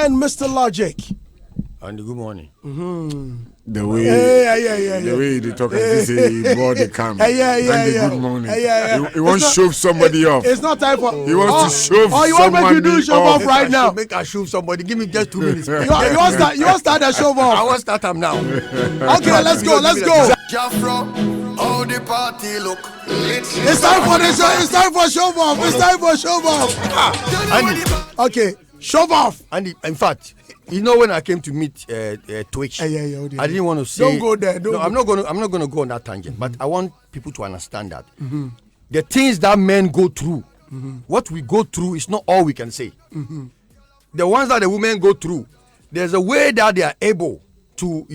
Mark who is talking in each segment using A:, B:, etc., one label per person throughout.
A: and Mr. Logic.
B: And good morning.
C: The way,
A: The
C: way they talk, as he bought the camera. Good morning. He wants to shove somebody off.
A: It's not time for.
C: He wants to shove.
A: Oh, you want me to do show off right now?
B: Make a shove somebody. Give me just 2 minutes.
A: You want to start the show off?
B: I want to start them now.
A: Okay, let's go.
D: Jafro, all the party look.
A: It's time for the show. It's time for show off. It's time for show off. Okay, show off.
B: And in fact, you know when I came to meet Twitch, I didn't want to say.
A: Don't go there.
B: I'm not going to go on that tangent. But I want people to understand that the things that men go through, what we go through is not all we can say. The ones that the women go through, there's a way that they are able to,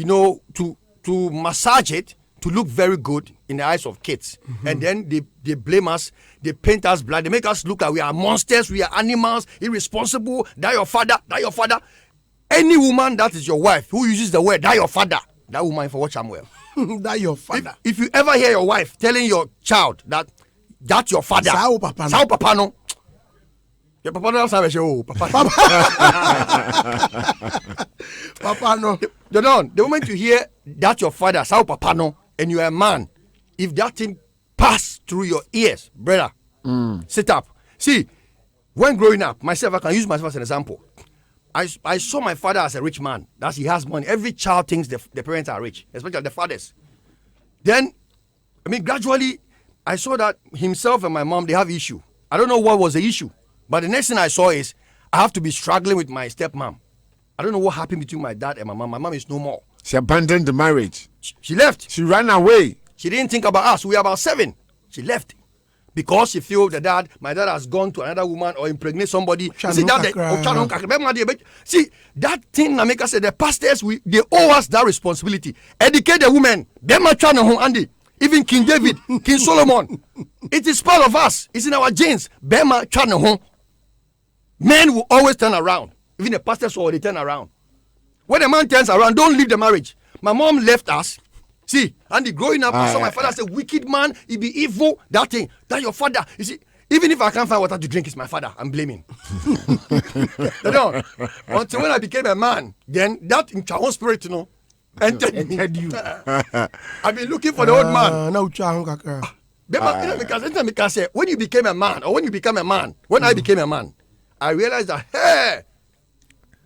B: to massage it to look very good in the eyes of kids. And then they blame us, they paint us black, they make us look like we are monsters, we are animals, irresponsible, that your father. Any woman that is your wife who uses the word that your father, that woman for watch well.
A: That your father.
B: If you ever hear your wife telling your child that's your father,
A: Sao papa
B: no. Your papa no say oh papa.
A: Papa no.
B: The moment you hear that's your father, Sao papa no, and you are a man, if that thing pass through your ears, brother, sit up. See, when growing up, myself, I can use myself as an example. I saw my father as a rich man. That he has money. Every child thinks the parents are rich, especially the fathers. Then, gradually, I saw that himself and my mom, they have issue. I don't know what was the issue. But the next thing I saw is I have to be struggling with my stepmom. I don't know what happened between my dad and my mom. My mom is no more.
C: She abandoned the marriage.
B: She left.
C: She ran away.
B: She didn't think about us. We were about 7. She left. Because she feel my dad has gone to another woman or impregnate somebody. See that thing Nameka said, the pastors, they owe us that responsibility. Educate the women. Andy. Even King David, King Solomon. It is part of us. It's in our genes. Men will always turn around. Even the pastors will turn around. When a man turns around, don't leave the marriage. My mom left us. See, Andy, growing up, I saw my father as a wicked man. He be evil. That thing. That your father. You see, even if I can't find water to drink, it's my father. I'm blaming. Until when I became a man, then that in Chahon spirit, entered you. I've been looking for the old man. Because when you became a man, or when you become a man, when I became a man, I realized that, hey,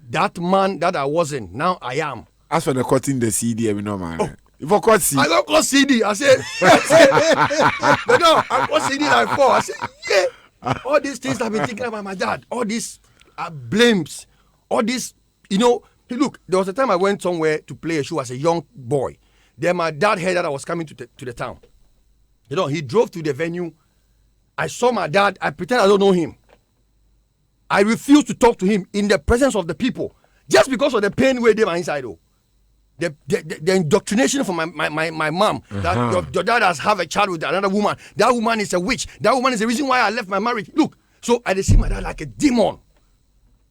B: that man that I wasn't, now I am.
C: As for the cutting the CD, we know, man. If I cut CD,
B: I don't cut CD. I said, no, I cut CD like 4. I said, yeah. All these things I've been thinking about my dad, all these blames, all this, look, there was a time I went somewhere to play a show as a young boy. Then my dad heard that I was coming to the town. He drove to the venue. I saw my dad. I pretend I don't know him. I refused to talk to him in the presence of the people, just because of the pain where they were inside. The indoctrination from my mom that your dad has have a child with another woman. That woman is a witch. That woman is the reason why I left my marriage. Look, so I see my dad like a demon.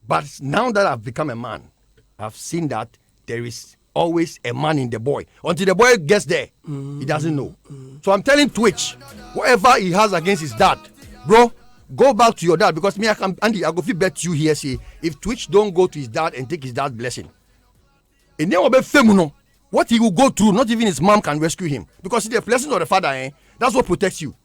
B: But now that I've become a man, I've seen that there is always a man in the boy. Until the boy gets there, he doesn't know. So I'm telling Twitch, whatever he has against his dad, bro, go back to your dad, because me, Andy, I go feel bet you here. See, if Twitch don't go to his dad and take his dad's blessing, and then what he will go through, not even his mom can rescue him. Because see, the blessing of the father, that's what protects you.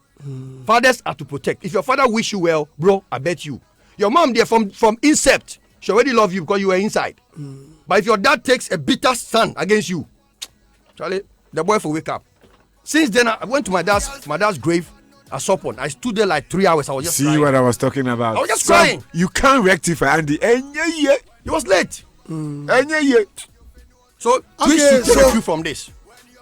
B: Fathers are to protect. If your father wish you well, bro, I bet you. Your mom there from incept, she already love you because you were inside. But if your dad takes a bitter son against you, Charlie, the boy will wake up. Since then, I went to my dad's grave at Sopon. I stood there like 3 hours. I was just crying.
C: What I was talking about.
B: I was just crying.
C: You can't rectify Andy.
B: It was late. So, Twitch should take you from this.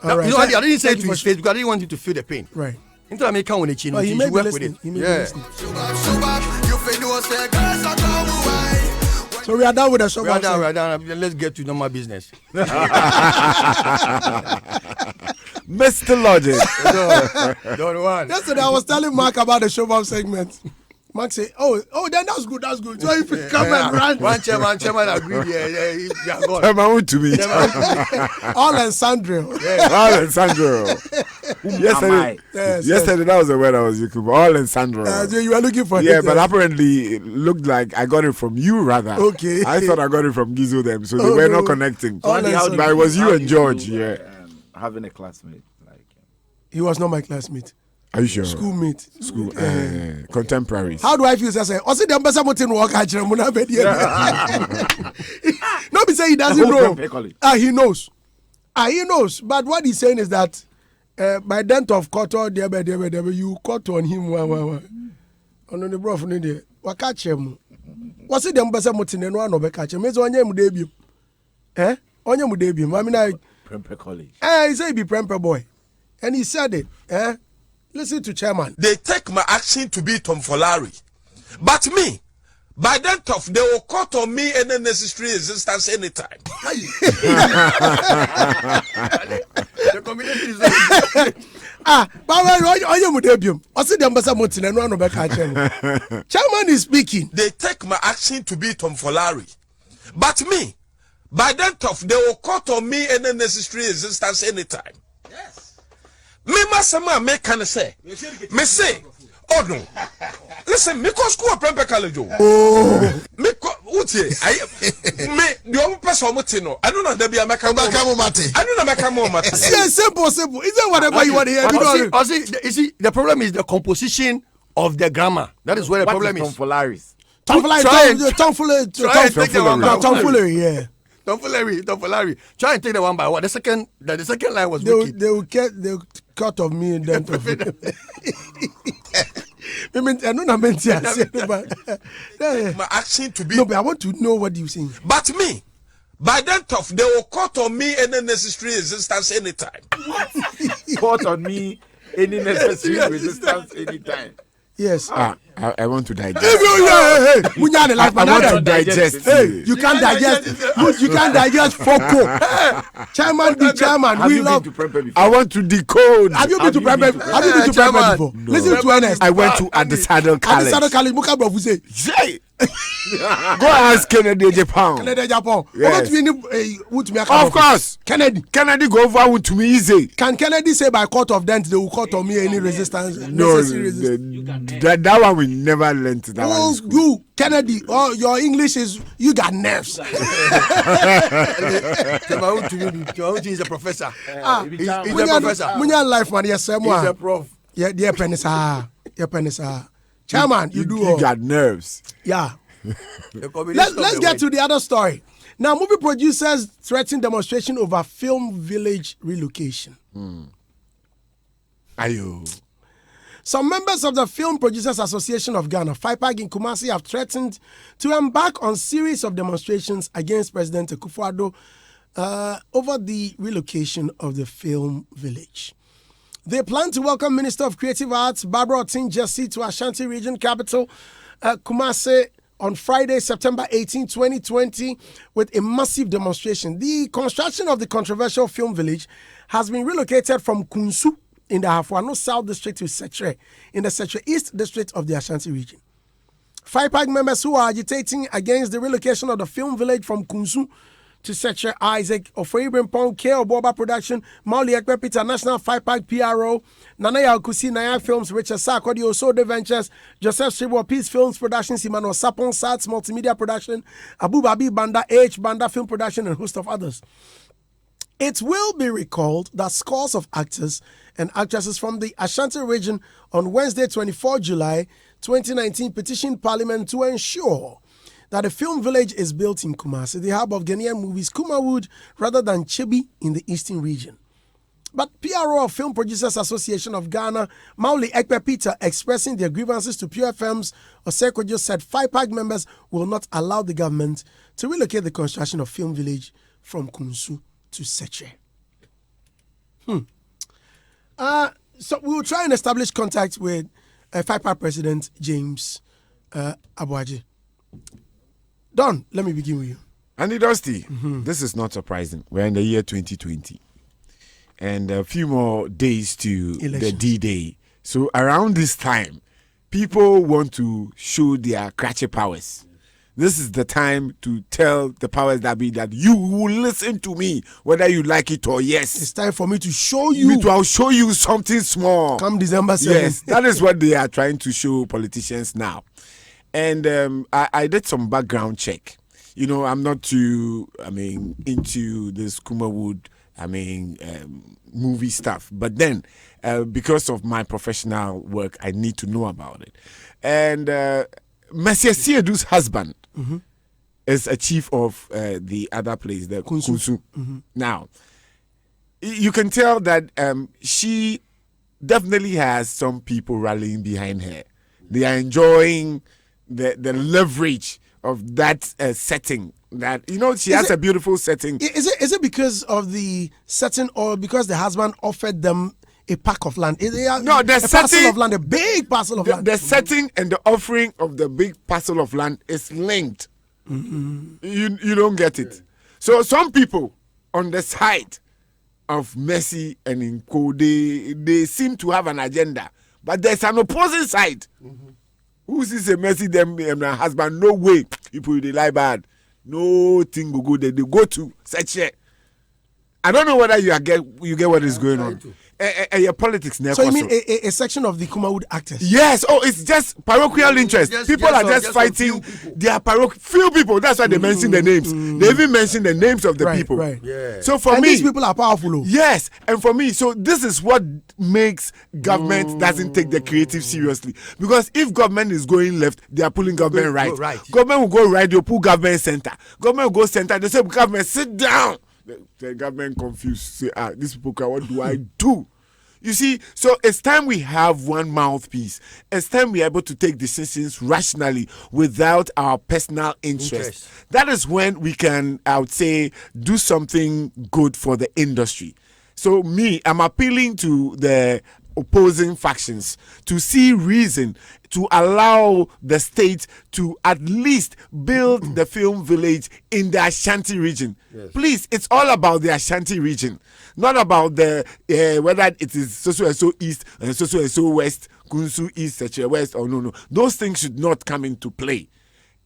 A: Right.
B: I didn't say it to his face because I didn't want him to feel the pain.
A: Right.
B: Until I make count when he
A: He may
B: work
A: be
B: with it.
A: listening. So we are done with the show.
B: We are done. Let's get to normal business.
C: Mr. Logic.
B: Don't want.
A: Yesterday I was telling Mark about the Showbiz segment. Mark said, oh, then that's good. So if you come and run.
B: One chairman agreed. Yeah,
C: Chairman to me.
A: All and Sandro.
C: All and Sandro. Yesterday, that was the word I was looking for. All in Sandro.
A: So you were looking for
C: Yeah,
A: it,
C: but apparently it looked like I got it from you rather.
A: Okay.
C: I thought I got it from Gizo them, so they were not connecting.
A: All in
C: But it was you and George, yeah.
E: Having a classmate like
A: He was not my classmate.
C: Are you sure?
A: Schoolmate.
C: School, contemporaries.
A: How do I feel? Say, also the ambassador mountain walk at Jeremuna Bedia. No, be say he doesn't know. He knows. He knows. But what he's saying is that by dent of court, you caught on him. On the bro from India. What catch him? What's it the ambassador mountain and one of a catch him? It's on your debut. On your debut. I mean,
E: Prempeh College.
A: He said he be Prempeh boy. And he said it. Listen to chairman.
F: They take my action to be tomfoolery. But me, by that of they will cut on me any necessary resistance anytime.
B: The community is
A: Chairman is speaking.
F: They take my action to be tomfoolery. But me, by that of they will cut on me any necessary resistance anytime. Me masama me can say. Me say, oh no. Listen, me go school Prempeh College. Oh. Me go utie. Me the only person no. I don't know there be a meka mate. I don't know meka mate.
A: Simple. Is that whatever you want to hear?
B: You see, the problem is the composition of the grammar. That is where the problem is.
E: Tomfoolery.
A: Tomfoolery, yeah.
B: Tomfoolery. Try and take the one by one. The second line was wicked.
A: They will cut of me and then
F: My action to be.
A: No, but I want to know what you saying.
F: But me, by that of they will cut on me any necessary resistance anytime.
E: Cut on me any necessary resistance anytime.
A: Yes.
C: I want to digest.
A: I
C: want to digest.
A: You can't digest. You can't digest Foko. Chairman, the chairman. We love.
C: I want to decode.
A: Have you been to Prempeh before?
C: No.
A: Listen to Ernest.
C: I went to at the Saddle College.
A: At the Saddle College, Muka Bro say.
C: Go ask Kennedy Japan.
A: Yes.
C: Of course.
A: Kennedy go over with me easy. Can Kennedy say by court of dent they will cut on me any resistance?
C: No, that one we never learned. That one
A: you Kennedy, your English is you got nerves.
B: He's a professor.
A: He's a professor. Munya life man, yes,
B: He's a prof.
A: Yeah, dear Penisa. Chairman, you
C: got nerves.
A: Yeah. Let's get to the other story. Now, movie producers threaten demonstration over film village relocation.
C: Ayo.
A: Some members of the Film Producers Association of Ghana, FIPAG in Kumasi, have threatened to embark on series of demonstrations against President Akufo-Addo over the relocation of the film village. They plan to welcome Minister of Creative Arts Barbara Otin-Jesse to Ashanti Region Capital, Kumasi, on Friday, September 18, 2020, with a massive demonstration. The construction of the controversial film village has been relocated from Kunsu in the Hafuano South District to Setre in the Setre East District of the Ashanti Region. FIPAG members who are agitating against the relocation of the film village from Kunsu to Setre: Isaac Ofori-Brimpong, K. Oboba Production, Mauli Ekpe Peter, National FIPAG PRO, Nanaya Okusi, Naya Films, Richard Sarkodie, Osode Ventures, Joseph Shibo, Peace Films Productions, Emmanuel Sapon, Sats Multimedia Production, Abu Babi Banda, H. Banda Film Production, and a host of others. It will be recalled that scores of actors and actresses from the Ashanti region on Wednesday, 24 July 2019, petitioned Parliament to ensure that a film village is built in Kumasi, the hub of Ghanaian movies, Kumawood, rather than Chebi in the eastern region. But PRO of Film Producers Association of Ghana, Mauli Ekpe Peter, expressing their grievances to Pure FM's Osekojo, said FIPAG members will not allow the government to relocate the construction of film village from Kunsu to Seche. So we will try and establish contact with FIPAG President James Abuaji. Don, let me begin with you.
C: Andy Dusty, this is not surprising. We're in the year 2020. And a few more days to the D-Day. So around this time, people want to show their cratchy powers. This is the time to tell the powers that be that you will listen to me, whether you like it or yes.
A: It's time for me to show you.
C: I'll show you something small.
A: Come December 7th.
C: Yes, that is what they are trying to show politicians now. And I did some background check. You know, I'm not too, into this Kumawood, movie stuff. But then, because of my professional work, I need to know about it. And Monsieur Siedu's husband is a chief of the other place, the Kunsu. Now, you can tell that she definitely has some people rallying behind her. They are enjoying the leverage of that setting. That, you know, she has a beautiful setting.
A: Is it because of the setting, or because the husband offered them a pack of land?
C: No, the
A: parcel of land, a big parcel of land.
C: The setting and the offering of the big parcel of land is linked. You don't get it. So some people on the side of Mercy and Inko, they seem to have an agenda, but there's an opposing side. Who sees a Mercy them and her husband? No way, people they lie bad. No thing will go there. They go to such a. I don't know whether you get what is going on. Your politics.
A: So you mean a section of the Kumawood actors?
C: Yes. Oh, it's just parochial interest. People are just fighting. They are few people. That's why they mention the names. They even mention the names of the people.
A: Right.
B: Yeah.
C: So for me,
A: these people are powerful.
C: Yes, and for me, so this is what makes government doesn't take the creative seriously. Because if government is going left, they are pulling government right. Government will go right, they'll pull government center. Government will go center. They say, government, sit down. The government confused. Say, these people, what do I do? You see, so it's time we have one mouthpiece. It's time we're able to take decisions rationally without our personal interest. That is when we can, I would say, do something good for the industry. So I'm appealing to the opposing factions to see reason to allow the state to at least build the film village in the Ashanti region. Yes. Please, it's all about the Ashanti region, not about the whether it is so east and so west, Kunsu east, such west, or no. Those things should not come into play.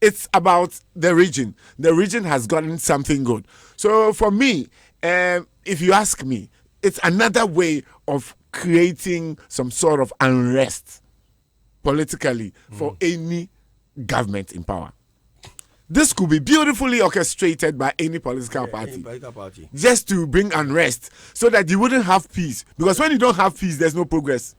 C: It's about the region. The region has gotten something good. So for me, if you ask me, it's another way of creating some sort of unrest politically for any government in power. This could be beautifully orchestrated by any political party. Just to bring unrest so that you wouldn't have peace. Because when you don't have peace, there's no progress.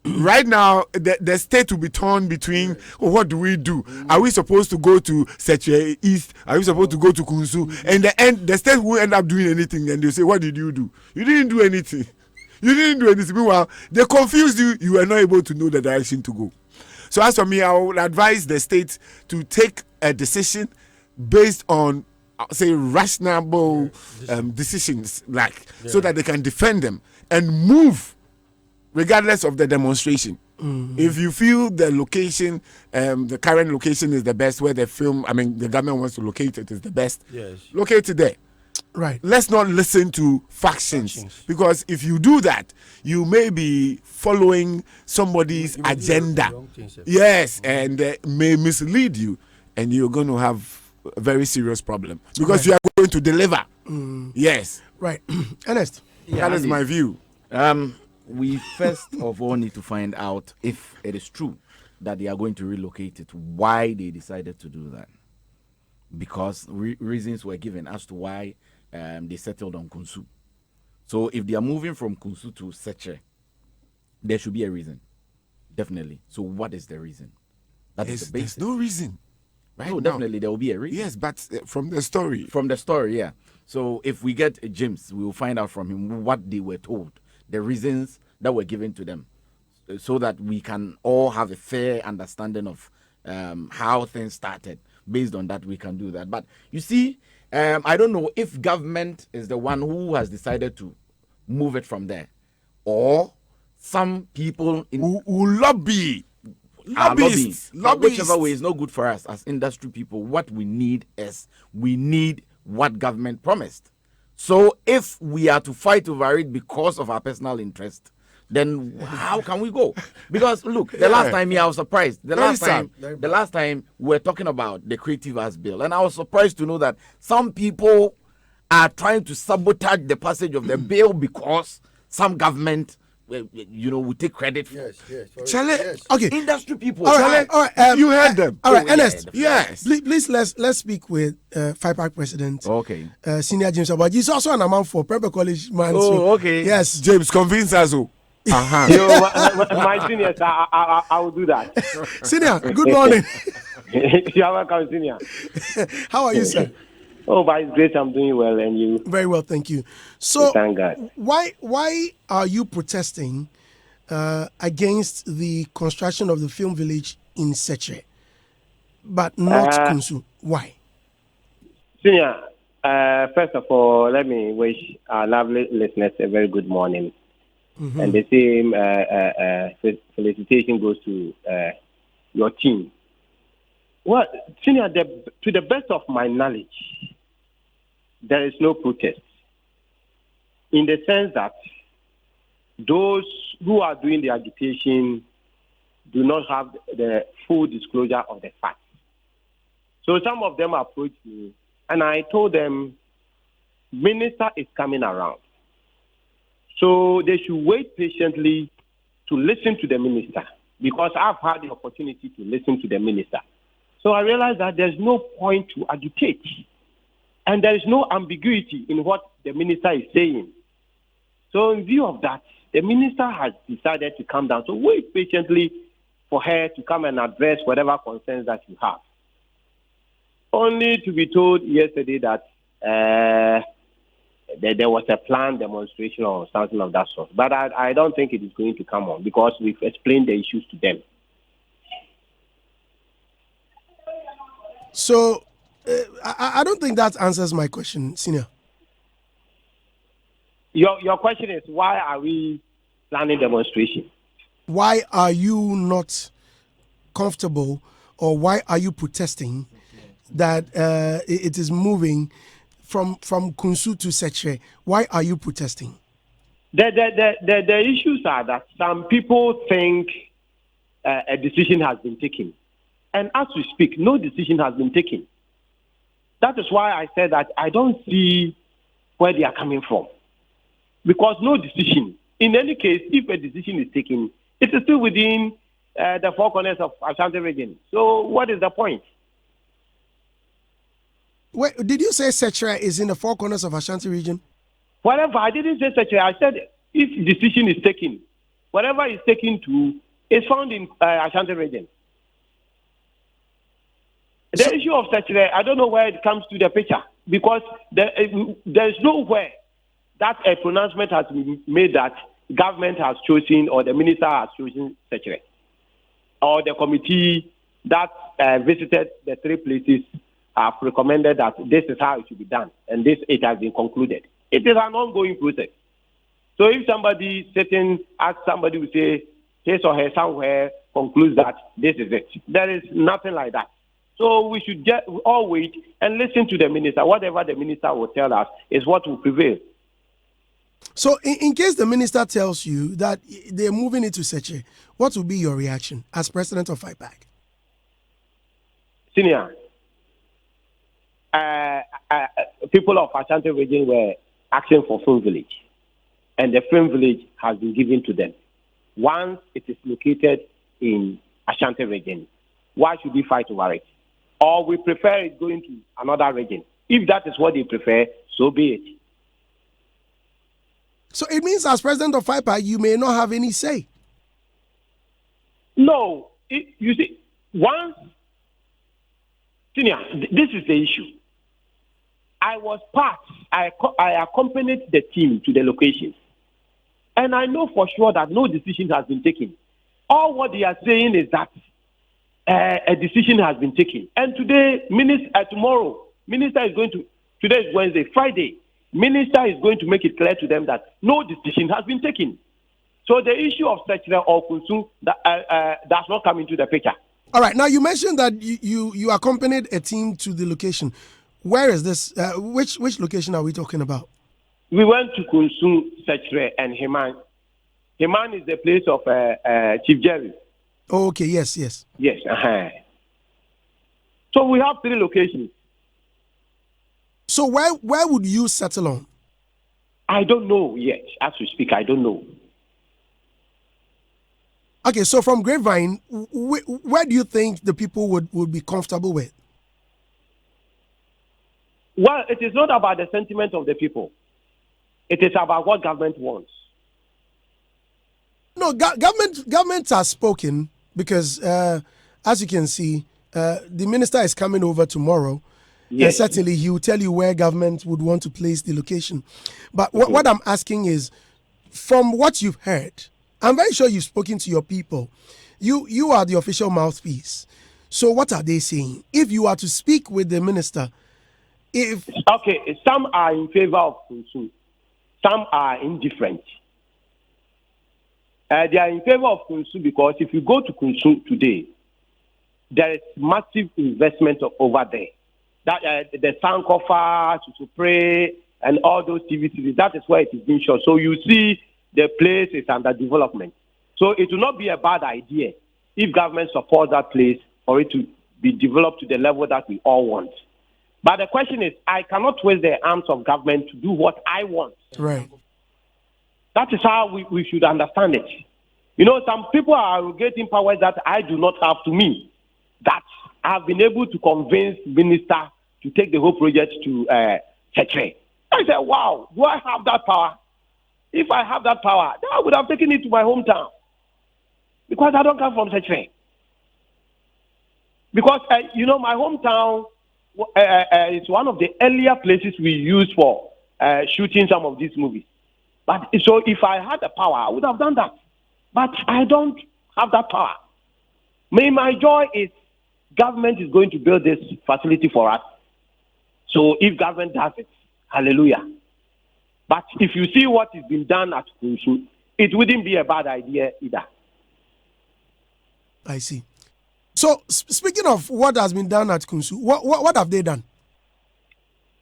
C: Right now, the state will be torn between, what do we do? Are we supposed to go to Seche East? Are we supposed to go to Kunsu? And in the end, the state won't end up doing anything. And they'll say, what did you do? You didn't do anything. You didn't do anything. Meanwhile, they confused you. You were not able to know the direction to go. So as for me, I would advise the state to take a decision based on, say, rational decisions, so that they can defend them and move regardless of the demonstration. If you feel the location, the current location is the best, where the government wants to locate it is the best, locate it there.
A: Right.
C: Let's not listen to factions, because if you do that, you may be following somebody's agenda. Yes, and may mislead you, and you're going to have a very serious problem because you are going to deliver. Yes.
A: Right. Ernest.
C: That is my view.
E: We first of all need to find out if it is true that they are going to relocate it, why they decided to do that. Because reasons were given as to why they settled on Kunsu. So if they are moving from Kunsu to Seche, there should be a reason. Definitely. So what is the reason? That is the basis.
C: There's no reason.
E: Right no, definitely there will be a reason.
C: Yes, but from the story.
E: From the story, yeah. So if we get James, we will find out from him what they were told, the reasons that were given to them, so that we can all have a fair understanding of how things started. Based on that, we can do that. But you see, I don't know if government is the one who has decided to move it from there, or some people
C: who lobby.
E: Lobbyists. Whichever way is no good for us as industry people. What we need is what government promised. So if we are to fight over it because of our personal interest, then how can we go? Because look, the last time I was surprised. The last time we were talking about the Creative Arts Bill, and I was surprised to know that some people are trying to sabotage the passage of the bill because some government, will take credit for.
B: Yes.
A: Okay.
E: Industry people.
A: All right.
C: You heard them.
A: All right, Ernest.
C: Yes.
A: Please let's speak with FIPAC President.
E: Okay.
A: Senior James Abaji. He's also an amount for Prepper College man.
E: Oh, okay.
A: Yes.
C: James, convince us.
G: My seniors, I will do that.
A: Senior, good morning.
G: You are welcome, senior.
A: How are you, sir?
G: Oh, by His grace, I'm doing well, and you?
A: Very well, thank you. So,
G: thank God.
A: Why are you protesting against the construction of the film village in Seche, but not Kunsu? Why?
G: Senior, first of all, let me wish our lovely listeners a very good morning. Mm-hmm. And the same felicitation goes to your team. Well, Senior, to the best of my knowledge, there is no protest. In the sense that those who are doing the agitation do not have the full disclosure of the facts. So some of them approached me, and I told them, Minister is coming around. So they should wait patiently to listen to the minister, because I've had the opportunity to listen to the minister. So I realized that there's no point to agitate, and there is no ambiguity in what the minister is saying. So in view of that, the minister has decided to come down. So wait patiently for her to come and address whatever concerns that you have. Only to be told yesterday that there was a planned demonstration or something of that sort. But I don't think it is going to come on, because we've explained the issues to them.
A: So I don't think that answers my question, Senior.
G: Your question is, why are we planning demonstration?
A: Why are you not comfortable, or why are you protesting that it is moving from Kunsu to Seche? Why are you protesting?
G: The issues are that some people think a decision has been taken. And as we speak, no decision has been taken. That is why I said that I don't see where they are coming from. Because no decision. In any case, if a decision is taken, it is still within the four corners of Ashanti region. So what is the point?
A: Wait, did you say Seche is in the four corners of Ashanti region?
G: Whatever, I didn't say Seche. I said if decision is taken, whatever is taken to is found in Ashanti region. The issue of Seche, I don't know where it comes to the picture, because there is nowhere that a pronouncement has been made that government has chosen or the minister has chosen Seche, or the committee that visited the three places have recommended that this is how it should be done, and it has been concluded. It is an ongoing process. So if somebody sitting, as somebody will say, his or her somewhere concludes that this is it, there is nothing like that. So we should all wait and listen to the minister. Whatever the minister will tell us is what will prevail.
A: So in case the minister tells you that they're moving into Seche, what will be your reaction as president of FIPAC?
G: Senior, people of Ashanti region were asking for film village, and the film village has been given to them. Once it is located in Ashanti region, why should we fight over it? Or we prefer it going to another region. If that is what they prefer, so be it.
A: So it means as president of FIPAC, you may not have any say.
G: No. You see, once, Senior, this is the issue. I was I accompanied the team to the locations. And I know for sure that no decision has been taken. All what they are saying is that a decision has been taken. And today, tomorrow, minister is going to, today is Wednesday, Friday, minister is going to make it clear to them that no decision has been taken. So the issue of Seche or Kunsu does not come into the picture.
A: All right. Now, you mentioned that you accompanied a team to the location. Where is this? Which location are we talking about?
G: We went to Kunsu, Seche, and Himan Heman is the place of Chief Jerry.
A: Oh, okay, yes.
G: Yes. So we have 3 locations.
A: So where would you settle on?
G: I don't know yet. As we speak, I don't know.
A: Okay, so from Grapevine, where do you think the people would be comfortable with?
G: Well, it is not about the sentiment of the people. It is about what government wants.
A: No, government has spoken because, as you can see, the minister is coming over tomorrow. Yes. And certainly he will tell you where government would want to place the location. But what I'm asking is, from what you've heard, I'm very sure you've spoken to your people. You are the official mouthpiece. So what are they saying? If you are to speak with the minister,
G: Okay, some are in favor of Kunsu. Some are indifferent. They are in favor of Kunsu because if you go to Kunsu today, there is massive investment over there. That the Sankofa, Susupre, and all those TV series, that is where it is being shot. So you see the place is under development. So it will not be a bad idea if government supports that place for it to be developed to the level that we all want. But the question is, I cannot twist the arms of government to do what I want.
A: Right.
G: That is how we should understand it. You know, some people are arrogating powers that I do not have to me. That I have been able to convince minister to take the whole project to Chetre. I said, wow, do I have that power? If I have that power, then I would have taken it to my hometown. Because I don't come from Chetre. Because, my hometown is one of the earlier places we use for shooting some of these movies. But so if I had the power, I would have done that. But I don't have that power. My joy is government is going to build this facility for us. So if government does it, hallelujah. But if you see what is being done at Kunsu, it wouldn't be a bad idea either.
A: I see. So speaking of what has been done at Kunsu, what have they done?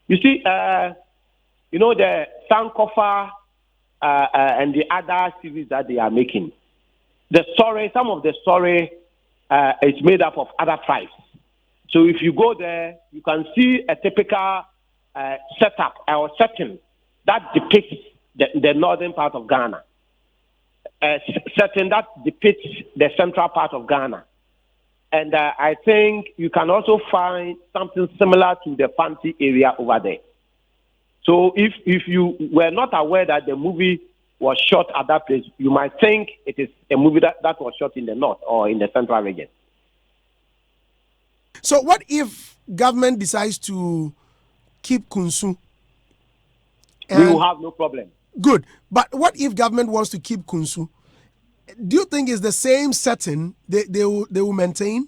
G: You see, the Sankofa and the other series that they are making, some of the story is made up of other tribes. So if you go there, you can see a typical setup or setting that depicts the northern part of Ghana. A setting that depicts the central part of Ghana. And I think you can also find something similar to the Fanti area over there. So if you were not aware that the movie was shot at that place, you might think it is a movie that was shot in the north or in the central region.
A: So what if government decides to keep Kunsu?
G: We will have no problem.
A: Good. But what if government wants to keep Kunsu? Do you think it's the same setting they will maintain?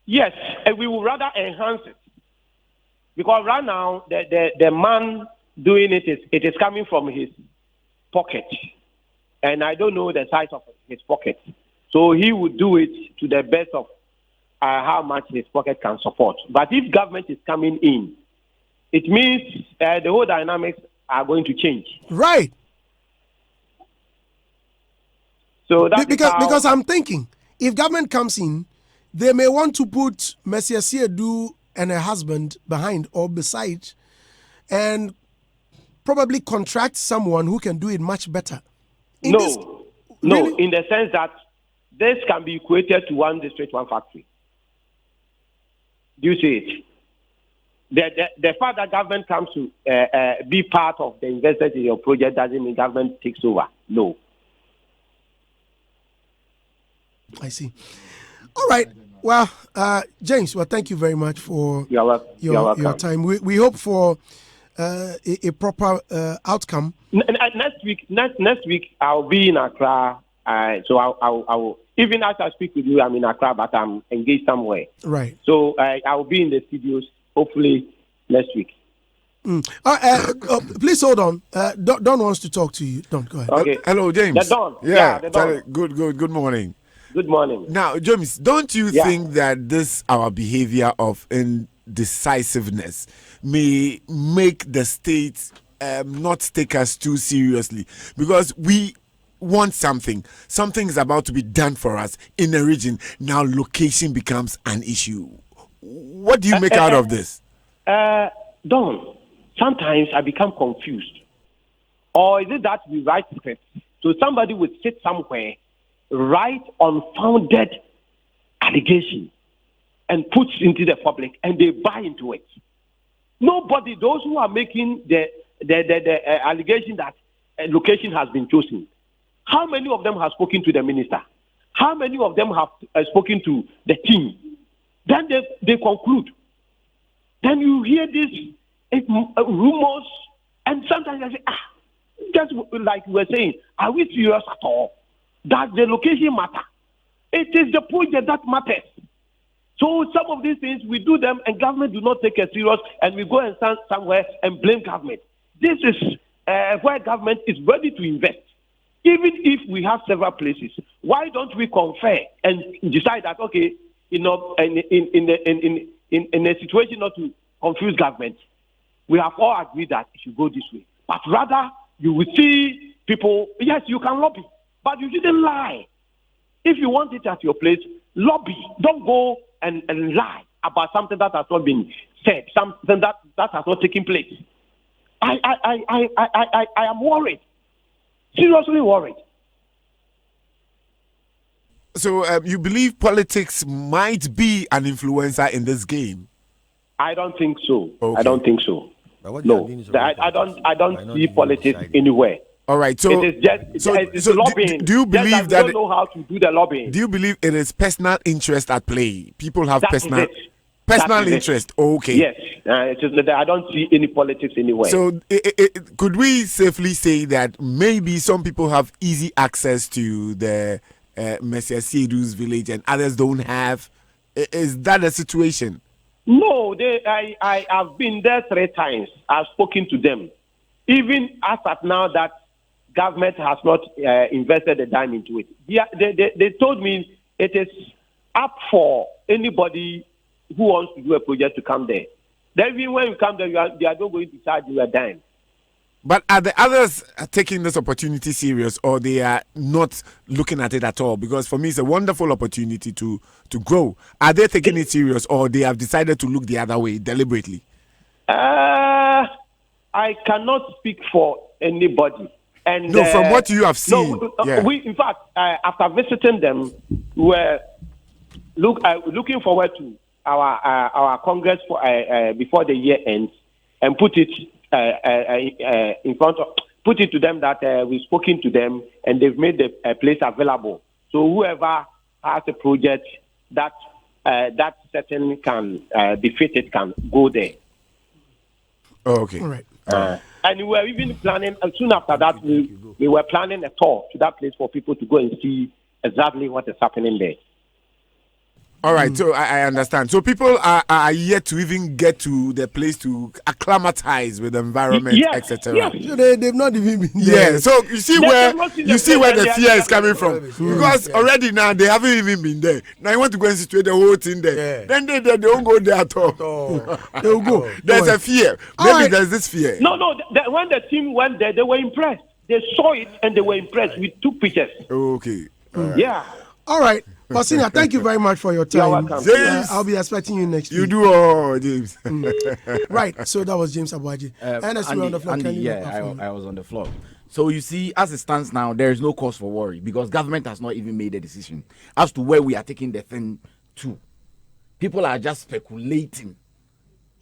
A: Yes,
G: and we will rather enhance it. Because right now, the man doing it is coming from his pocket. And I don't know the size of his pocket. So he would do it to the best of how much his pocket can support. But if government is coming in, it means the whole dynamics are going to change.
A: Right.
G: So that
A: because I'm thinking, if government comes in, they may want to put Messiah Siedu and her husband behind or beside and probably contract someone who can do it much better.
G: In the sense that this can be equated to one district, one factory. Do you see it? The fact that government comes to be part of the investment in your project doesn't mean government takes over. No.
A: I see. All right. Well, James, thank you very much for your time. We hope for a proper outcome.
G: Next week I'll be in Accra. So I will. Even as I speak with you, I'm in Accra, but I'm engaged somewhere.
A: Right.
G: So I will be in the studios hopefully next week.
A: Please hold on. Don wants to talk to you. Don, go ahead.
G: Okay.
C: Hello, James.
G: The Don.
C: Yeah.
G: The Don.
C: Good morning.
G: Good morning.
C: Now, James, don't you think that this our behavior of indecisiveness may make the state not take us too seriously? Because we want something is about to be done for us in a region. Now location becomes an issue. What do you make out of this?
G: Don, sometimes I become confused. Or is it that we write scripts so somebody would sit somewhere, write unfounded allegation and put into the public and they buy into it? Nobody, those who are making the allegation that a location has been chosen, how many of them have spoken to the minister? How many of them have spoken to the team? Then they conclude. Then you hear these rumors, and sometimes I say, just like we were saying, are we serious at all? That the location matter? It is the project that matters. So some of these things, we do them and government do not take it serious, and we go and stand somewhere and blame government. This is where government is ready to invest. Even if we have several places, why don't we confer and decide that, okay, in a situation not to confuse government, we have all agreed that it should go this way. But rather, you will see people, yes, you can lobby, but you shouldn't lie. If you want it at your place, lobby. Don't go and lie about something that has not been said, something that has not taken place. I am worried, seriously worried.
C: So you believe politics might be an influencer in this game?
G: I don't think so.
C: Okay.
G: I don't think so. No, I don't see politics anywhere.
C: All right, so
G: it is just lobbying.
C: Do you believe that?
G: Don't know how to do the lobbying.
C: Do you believe it is personal interest at play? People have personal interest. Okay.
G: Yes, I don't see any politics anywhere.
C: So, could we safely say that maybe some people have easy access to the Messiah Siedu's village and others don't have? Is that a situation?
G: No, I have been there 3 times. I've spoken to them. Even as at now that government has not invested a dime into it. They told me it is up for anybody who wants to do a project to come there. Then even when you come there, they are not going to charge you a dime.
C: But are the others taking this opportunity serious, or they are not looking at it at all? Because for me, it's a wonderful opportunity to grow. Are they taking it serious, or they have decided to look the other way deliberately?
G: I cannot speak for anybody. And
C: no, from what you have seen,
G: we in fact, after visiting them, we were looking forward to our Congress before the year ends, and put it put it to them that we've spoken to them and they've made the place available. So whoever has a project that certainly can be fitted can go there.
C: Oh, okay.
A: All right.
G: And we were even planning, and soon after that, we were planning a tour to that place for people to go and see exactly what is happening there.
C: All right, so I understand. So people are yet to even get to the place to acclimatize with the environment, etc.
G: Yes.
A: So they've not even been there.
C: Yeah, so you see where the fear is coming from. Because already now they haven't even been there. Now you want to go and situate the whole thing there. Yeah. Then they don't go there at all. They'll go. There's a fear. Maybe there's this fear.
G: No. When the team went there, they were impressed. They saw it and they were impressed. We took pictures.
C: Okay.
G: Yeah.
A: All right. Basinia, thank you very much for your time.
G: You're welcome.
C: James,
A: I'll be expecting you next week.
C: You do all, James.
A: Right. So that was James Abuaji.
E: I was on the floor. So you see, as it stands now, there is no cause for worry because government has not even made a decision as to where we are taking the thing to. People are just speculating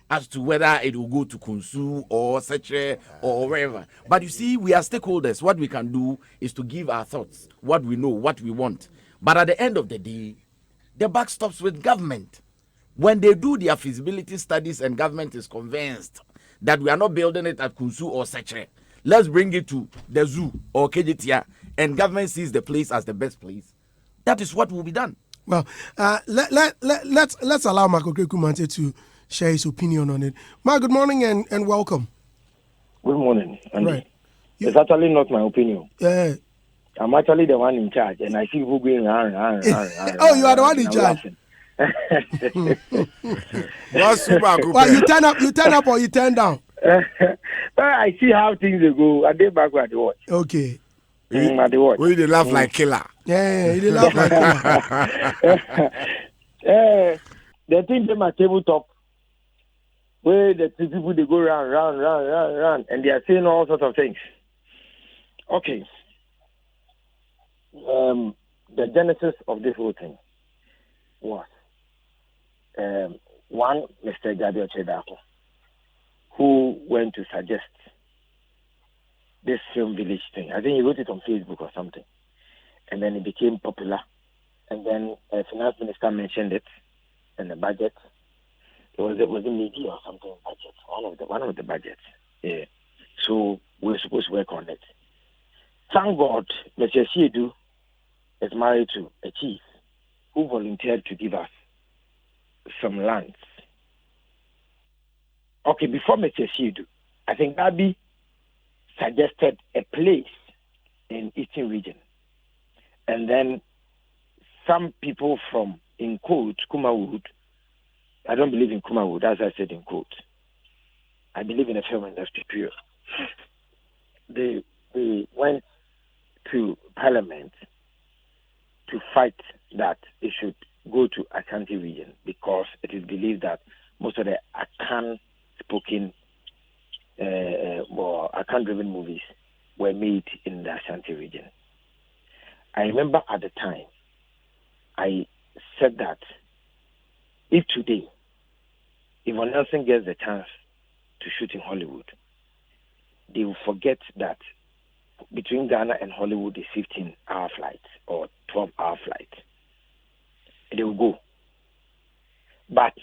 E: as to whether it will go to Kunsu or Seche or wherever. But you see, we are stakeholders. What we can do is to give our thoughts, what we know, what we want. But at the end of the day, the buck stops with government. When they do their feasibility studies and government is convinced that we are not building it at Kunsu or Seche, let's bring it to the zoo or KGTIA, and government sees the place as the best place, that is what will be done.
A: Well, let's allow Marco Krekumante to share his opinion on it. Mark, good morning and welcome.
H: Good morning.
A: Right.
H: It's actually not my opinion.
A: Yeah.
H: I'm actually the one in charge, and I see who going around.
A: Oh, you are the one in charge. Well, you turn up or you turn down?
H: I see how things go. I did backward watch.
A: Okay.
C: Where they laugh like killer.
A: Yeah, they laugh like killer.
H: The thing them at tabletop, where the two people they go round, and they are saying all sorts of things. Okay. The genesis of this whole thing was one Mr. Gabriel Chedako, who went to suggest this film village thing. I think he wrote it on Facebook or something, and then it became popular. And then a finance minister mentioned it in the budget. It was a media or something budget, one of the budgets. Yeah. So we're supposed to work on it. Thank God, Mr. Siedu is married to a chief who volunteered to give us some lands. Okay, before Mr. Siedu, I think Gabi suggested a place in Eastern region. And then some people from, in quote, Kumawood, I don't believe in Kumawood, as I said in quote. I believe in the film industry, period. They went to Parliament to fight that it should go to Ashanti region because it is believed that most of the Akan-spoken or Akan-driven movies were made in the Ashanti region. I remember at the time, I said that if today, Yvonne Nelson gets the chance to shoot in Hollywood, they will forget that between Ghana and Hollywood is 15-hour flight or 12-hour flight. They will go. But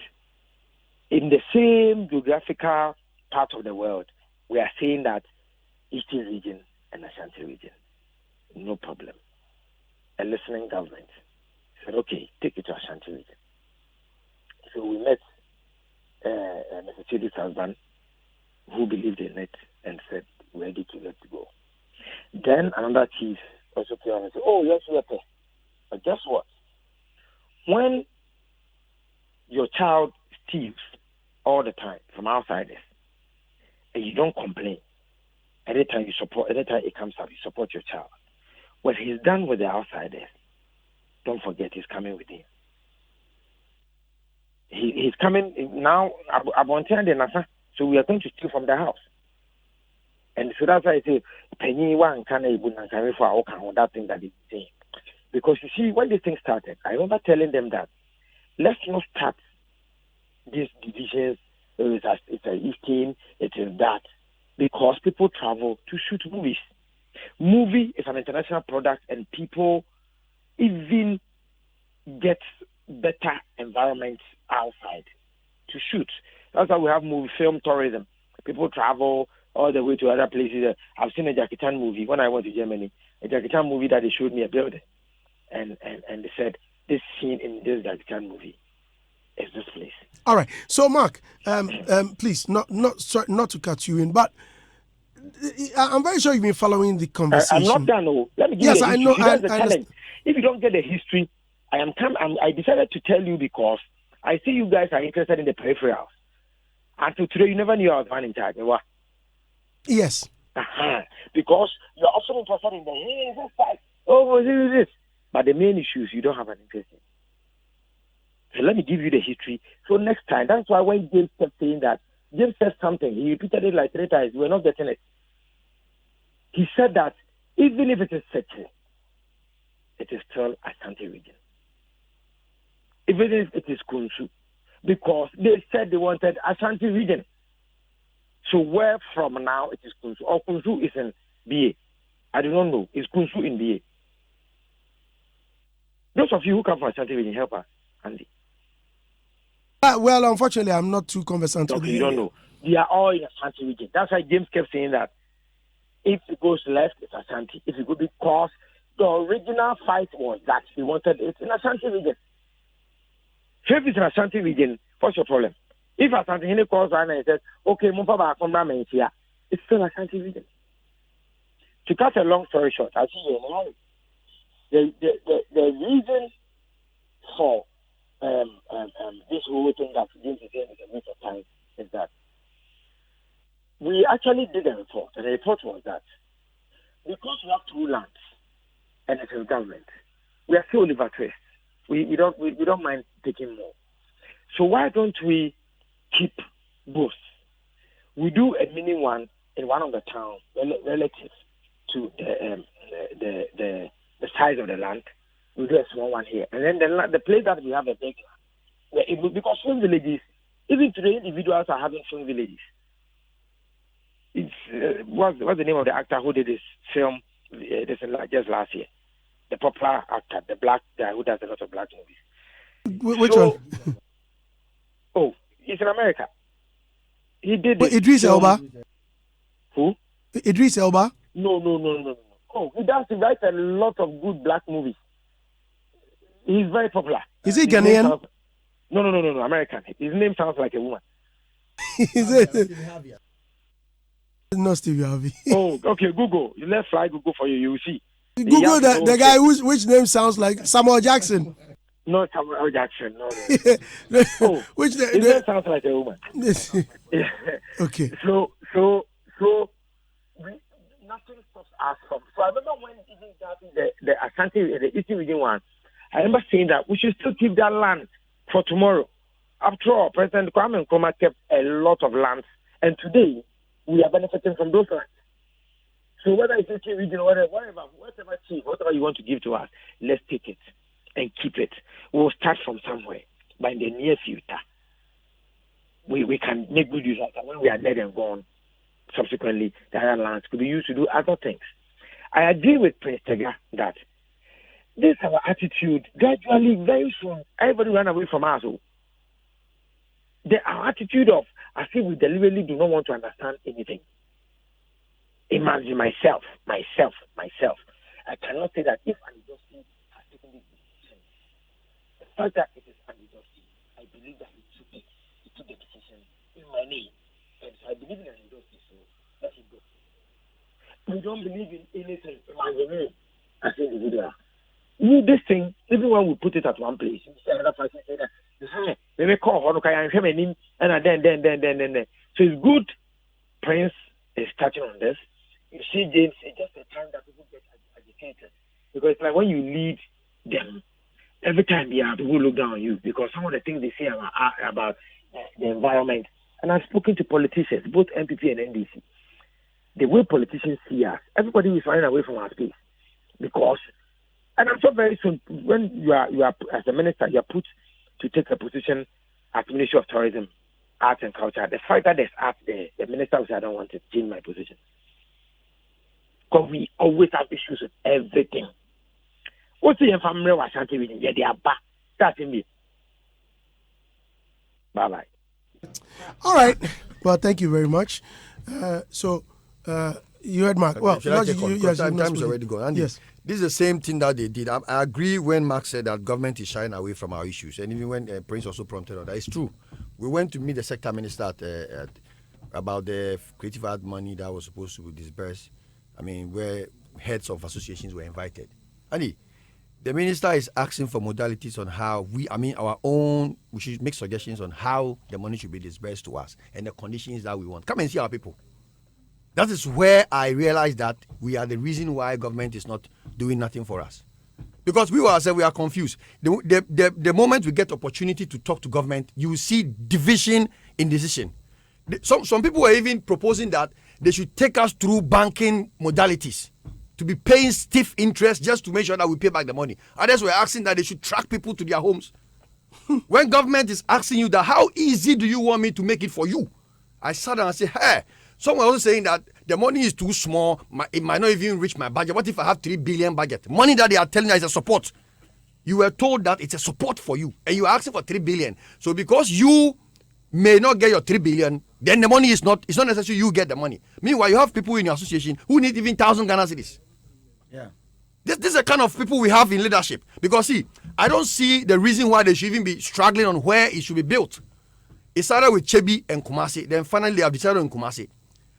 H: in the same geographical part of the world, we are saying that Eastern region and Ashanti region, no problem. A listening government said, okay, take it to Ashanti region. So we met Mr. Chidi's husband, who believed in it and said, we're ready to let it go. Then another chief also came and said, oh, yes, we are there. But guess what? When your child steals all the time from outsiders and you don't complain, anytime it comes up, you support your child. What he's done with the outsiders, don't forget he's coming with him. He's coming now, so we are going to steal from the house. And so that's why I say, that thing that he's saying. Because you see, when this thing started, I remember telling them that let's not start these divisions. It's a Eastern, it is that. Because people travel to shoot movies. Movie is an international product, and people even get better environments outside to shoot. That's why we have movie film tourism. People travel all the way to other places. I've seen a Jackie Chan movie when I went to Germany. A Jackie Chan movie that they showed me a building, and they said this scene in this Jackie Chan movie is this place.
A: All right. So Mark, please not to cut you in, but I'm very sure you've been following the conversation.
H: I'm not done. No. Let me give you the history. That's the challenge. If you don't get the history, I decided to tell you because I see you guys are interested in the peripherals. Until today, you never knew I was man in charge.
A: Yes.
H: Because you're also interested in the this. But the main issues you don't have an interest in. So let me give you the history. So next time, that's why when James kept saying that, James said something, he repeated it like 3 times, we're not getting it. He said that even if it is Seche, it is still Ashanti region. Even if it is Kunsu, because they said they wanted Ashanti region. So where from now it is Kunsu? Or Kunsu is in BA. I do not know. Is Kunsu in BA? Those of you who come from Ashanti region, help us, Andy.
A: Well, unfortunately, I'm not too conversant with
H: you don't know. They are all in Ashanti region. That's why James kept saying that if it goes left, it's Ashanti. If it goes because the original fight was that he wanted it in Ashanti region. So if it's in Ashanti region, what's your problem? If Ashanti region calls and says, okay, it's still Ashanti region. To cut a long story short, I see you know, the reason for this whole thing that James is saying is a waste of time is that we actually did a report, and the report was that because we have two lands and it's a government, we are still Oliver Twist. We don't mind taking more. So why don't we keep both? We do a mini one in one of the towns relative to the size of the land. We do a small one here, and then the place that we have a big one, because swing villages, even today, individuals are having swing villages. It's what's the name of the actor who did this film? Just last year, the popular actor, the black guy who does a lot of black movies.
A: Which one?
H: Oh, he's in America. He did.
A: Idris Elba.
H: Who?
A: Idris Elba.
H: No. Oh, he does write a lot of good black movies. He's very popular.
A: Is he Ghanaian?
H: No, American. His name sounds like a woman.
A: Is it? No, Stevie Harvey.
H: Oh, okay. Google. Let's fly Google for you. You will see.
A: Google the guy which name sounds like Samuel Jackson.
H: No, Samuel Jackson. No. Oh,
A: which
H: his name sounds like a woman.
A: Okay.
H: So nothing stops us from. So I remember when even the Ashanti, the Eastern Region one, I remember saying that we should still keep that land for tomorrow. After all, President Kwame Nkrumah kept a lot of lands, and today we are benefiting from those lands. So whether it's Eastern Region or whatever you want to give to us, let's take it and keep it. We'll start from somewhere, but in the near future, we can make good use of that. When we are dead and gone, subsequently, the other lands could be used to do other things. I agree with Prince Tega that this is our attitude. Gradually, very soon, everybody ran away from us. Our attitude of, I think we deliberately do not want to understand anything. Imagine myself. I cannot say that if an industry has taken this decision, the fact that it is an industry, I believe that he took the decision in my name. And so I believe in an industry, so let it go. We don't believe in anything in my name as an individual. This thing, even when we put it at one place, you see another person say that, we call Honokai and then. So it's good Prince is touching on this. You see, James, it's just a time that people get agitated. Because it's like when you lead them, every time people look down on you because some of the things they say about the environment. And I've spoken to politicians, both MPP and NDC. The way politicians see us, everybody is running away from our space. Because, and I'm sure very soon, when you are as a minister, you are put to take a position at Ministry of Tourism, Arts and Culture. The fact that there's art there, the minister will say, I don't want to change my position. Because we always have issues with everything. What's the family of Ashanti region? Yeah, they are back. That's in me. Bye-bye.
A: All right. Well, thank you very much. You heard Mark. Well,
B: time is already gone. Andy,
A: yes.
B: This is the same thing that they did. I agree when Mark said that government is shying away from our issues. And even when Prince also prompted on that, it's true. We went to meet the sector minister about the creative art money that was supposed to be disbursed. I mean, where heads of associations were invited. Andy, the minister is asking for modalities on how we should make suggestions on how the money should be disbursed to us and the conditions that we want. Come and see our people. That is where I realized that we are the reason why government is not doing nothing for us. Because we are confused. The moment we get opportunity to talk to government, you will see division in decision. Some people were even proposing that they should take us through banking modalities to be paying stiff interest just to make sure that we pay back the money. Others were asking that they should track people to their homes. When government is asking you that, how easy do you want me to make it for you? I sat down and said, hey, someone was saying that the money is too small, it might not even reach my budget. What if I have 3 billion budget? Money that they are telling you is a support. You were told that it's a support for you, and you are asking for 3 billion. So because you may not get your 3 billion, then the money it's not necessary you get the money. Meanwhile, you have people in your association who need even 1,000 Ghana cedis.
E: Yeah.
B: This is the kind of people we have in leadership. Because see, I don't see the reason why they should even be struggling on where it should be built. It started with Chebi and Kumasi. Then finally they have decided on Kumasi.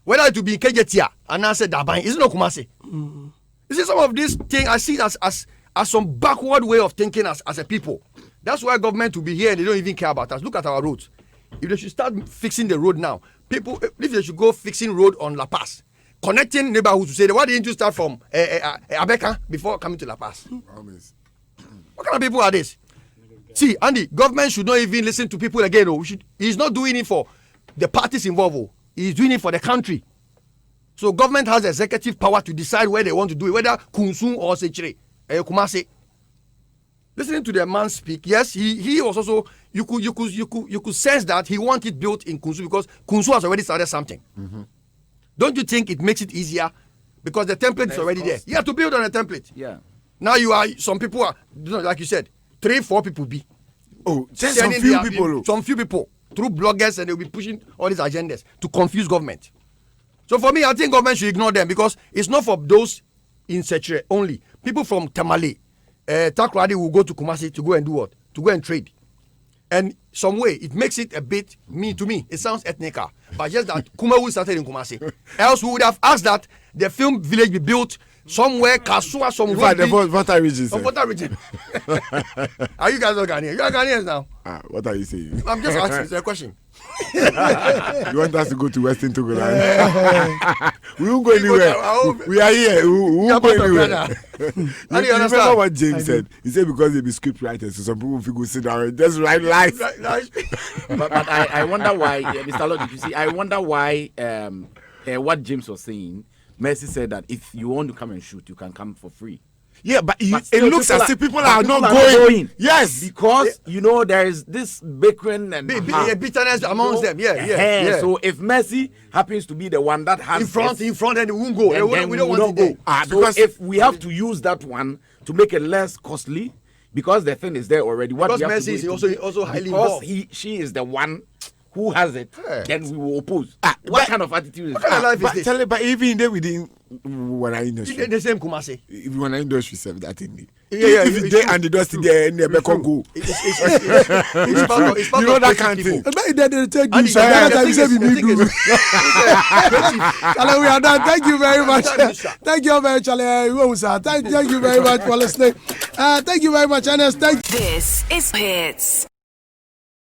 B: Whether it will be Kejetia and I said Daban, it's not Kumasi. Mm-hmm. You see, some of these things I see as some backward way of thinking as a people. That's why government will be here and they don't even care about us. Look at our roads. If they should start fixing the road now, people, if they should go fixing road on La Paz, connecting neighborhoods to say, why didn't you start from Abeka before coming to La Paz? What kind of people are this? See, Andy, government should not even listen to people again. He's not doing it for the parties involved. He's doing it for the country. So government has executive power to decide where they want to do it, whether Kunsun or Sechere, Kumasi. Listening to the man speak, yes, he was also, you could sense that he wanted it built in Kunsu because Kunsu has already started something. Mm-hmm. Don't you think it makes it easier because the template is already there? You have to build on a template.
E: Yeah.
B: Now some people are, like you said, 3-4 people be.
C: Oh, just some few people.
B: Some few people through bloggers, and they'll be pushing all these agendas to confuse government. So for me, I think government should ignore them because it's not for those in Sechere only. People from Tamale, Takrady will go to Kumasi to go and do what? To go and trade. And some way, it makes it a bit, to me, it sounds ethnical. But just that Kumawu started in Kumasi. Else we would have asked that the film village be built somewhere, Kasua, somewhere.
C: The Volta region.
B: Volta region. Are you guys not Ghanaians? You are Ghanaians now.
C: What are you saying?
B: I'm just asking. It's a question.
C: You want us to go to Western Togo? We won't go anywhere. We are here. We won't go anywhere. You remember what James said? He said because they be script writers, so some people will go sit down and just write lies.
E: but I wonder why, Mr. Lord, did you see? I wonder why what James was saying. Mercy said that if you want to come and shoot, you can come for free.
C: Yeah, but it looks as if people are not going. Yes,
E: because there is this bickering and
B: bitterness amongst them. Yeah.
E: So if Mercy happens to be the one that has
B: in front, and we won't go. We don't want to go.
E: So if we have to use that one to make it less costly, because the thing is there already. What
B: because Mercy is also highly involved.
E: She is the one who has it, then we will oppose. What kind of attitude is
B: what kind of life is this?
C: But even there within when I industry,
B: the same Kumasi.
C: Even when I industry serve that in if they and the dusty there and they go.
B: It's part
C: you know that kind of thing.
A: They take you. So that time you say we need to. We are done. Thank you very much. Thank you very much, Thank you very much for listening. Thank you very much, Ernest.
I: This is Hitz.